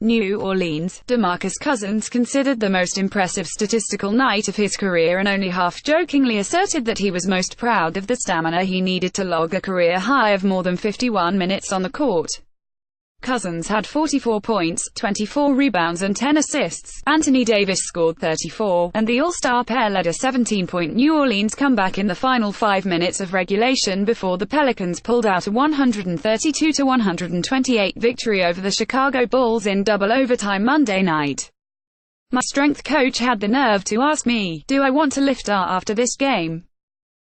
New Orleans, DeMarcus Cousins considered the most impressive statistical night of his career and only half-jokingly asserted that he was most proud of the stamina he needed to log a career high of more than 51 minutes on the court. Cousins had 44 points, 24 rebounds and 10 assists. Anthony Davis scored 34, and the All-Star pair led a 17-point New Orleans comeback in the final 5 minutes of regulation before the Pelicans pulled out a 132-128 victory over the Chicago Bulls in double overtime Monday night. My strength coach had the nerve to ask me, "Do I want to lift after this game?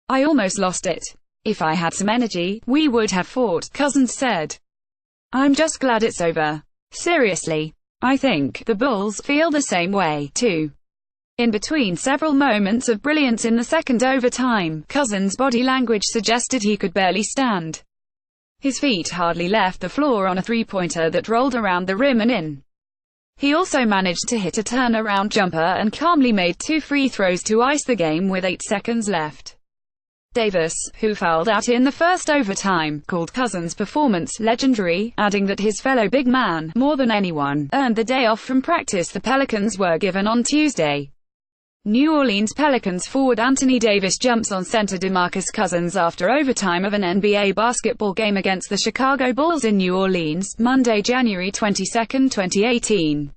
I almost lost it. If I had some energy, we would have fought," Cousins said. "I'm just glad it's over. Seriously. I think the Bulls feel the same way, too." In between several moments of brilliance in the second overtime, Cousins' body language suggested he could barely stand. His feet hardly left the floor on a three-pointer that rolled around the rim and in. He also managed to hit a turnaround jumper and calmly made 2 free throws to ice the game with 8 seconds left. Davis, who fouled out in the first overtime, called Cousins' performance legendary, adding that his fellow big man, more than anyone, earned the day off from practice the Pelicans were given on Tuesday. New Orleans Pelicans forward Anthony Davis jumps on center DeMarcus Cousins after overtime of an NBA basketball game against the Chicago Bulls in New Orleans, Monday, January 22, 2018.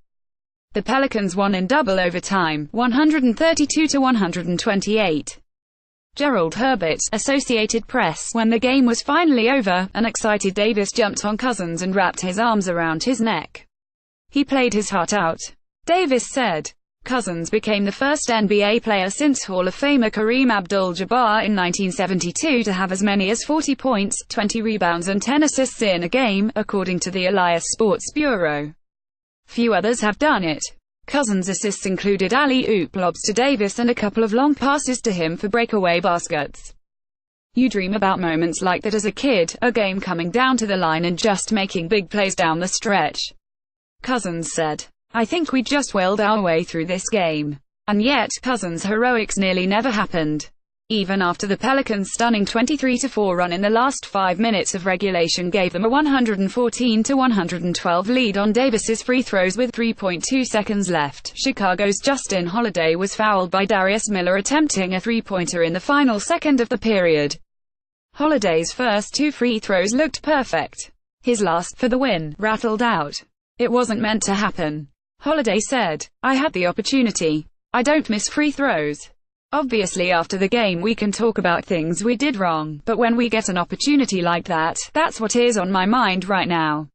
The Pelicans won in double overtime, 132-128. Gerald Herbert, Associated Press. When the game was finally over, an excited Davis jumped on Cousins and wrapped his arms around his neck. "He played his heart out," Davis said. Cousins became the first NBA player since Hall of Famer Kareem Abdul-Jabbar in 1972 to have as many as 40 points, 20 rebounds and 10 assists in a game, according to the Elias Sports Bureau. Few others have done it. Cousins' assists included alley-oop lobs to Davis and a couple of long passes to him for breakaway baskets. "You dream about moments like that as a kid, a game coming down to the line and just making big plays down the stretch," Cousins said. "I think we just willed our way through this game." And yet, Cousins' heroics nearly never happened. Even after the Pelicans' stunning 23-4 run in the last 5 minutes of regulation gave them a 114-112 lead on Davis's free throws with 3.2 seconds left, Chicago's Justin Holiday was fouled by Darius Miller attempting a three-pointer in the final second of the period. Holiday's first 2 free throws looked perfect. His last, for the win, rattled out. "It wasn't meant to happen," Holiday said. "I had the opportunity. I don't miss free throws. Obviously after the game we can talk about things we did wrong, but when we get an opportunity like that, that's what is on my mind right now."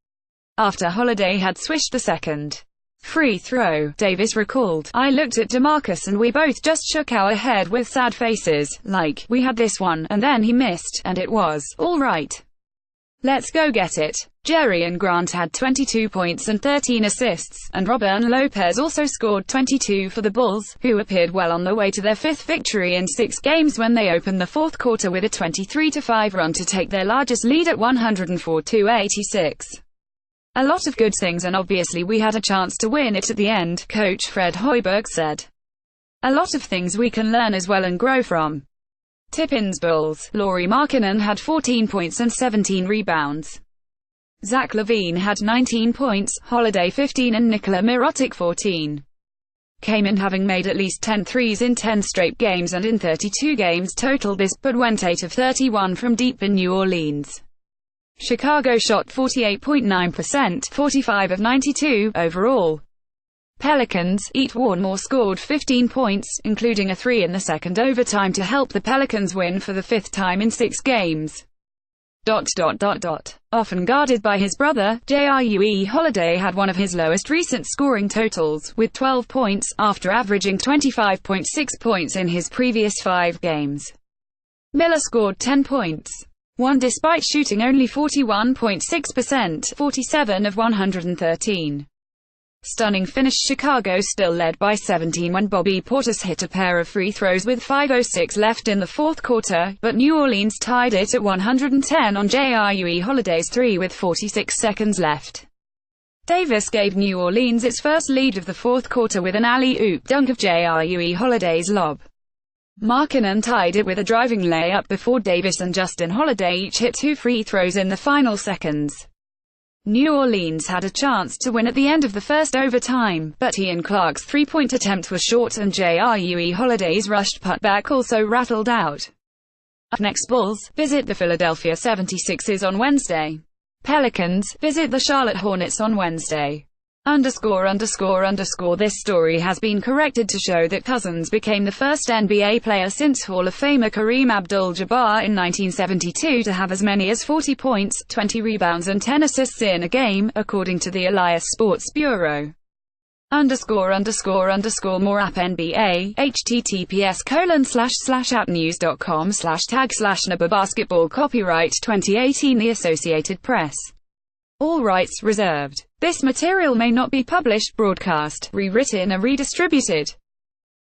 After Holiday had swished the second free throw, Davis recalled, "I looked at DeMarcus and we both just shook our head with sad faces, like, we had this one, and then he missed, and it was, all right. Let's go get it." Jerian Grant had 22 points and 13 assists, and Robin Lopez also scored 22 for the Bulls, who appeared well on the way to their 5th victory in 6 games when they opened the fourth quarter with a 23-5 run to take their largest lead at 104-86. "A lot of good things and obviously we had a chance to win it at the end," Coach Fred Hoiberg said. "A lot of things we can learn as well and grow from." Tippins Bulls. Lauri Markkanen had 14 points and 17 rebounds. Zach LaVine had 19 points, Holiday 15 and Nikola Mirotic 14. Came in having made at least 10 threes in 10 straight games and in 32 games total this, but went 8 of 31 from deep in New Orleans. Chicago shot 48.9%, 45 of 92, overall. Pelicans. Warnmore scored 15 points, including a 3 in the second overtime to help the Pelicans win for the 5th time in 6 games. Often guarded by his brother, Jrue Holiday had one of his lowest recent scoring totals, with 12 points, after averaging 25.6 points in his previous 5 games. Miller scored 10 points. One despite shooting only 41.6%, 47 of 113. Stunning finish. Chicago still led by 17 when Bobby Portis hit a pair of free throws with 5:06 left in the fourth quarter, but New Orleans tied it at 110 on Jrue Holiday's 3 with 46 seconds left. Davis gave New Orleans its first lead of the fourth quarter with an alley-oop dunk of Jrue Holiday's lob. Markkanen tied it with a driving layup before Davis and Justin Holiday each hit 2 free throws in the final seconds. New Orleans had a chance to win at the end of the first overtime, but Ian Clark's three-point attempt was short and Jrue Holiday's rushed putback also rattled out. Up next, Bulls visit the Philadelphia 76ers on Wednesday. Pelicans visit the Charlotte Hornets on Wednesday. This story has been corrected to show that Cousins became the first NBA player since Hall of Famer Kareem Abdul-Jabbar in 1972 to have as many as 40 points, 20 rebounds and 10 assists in a game, according to the Elias Sports Bureau. More app NBA, https://appnews.com/tag/NBA Basketball Copyright 2018 The Associated Press. All rights reserved. This material may not be published, broadcast, rewritten or redistributed.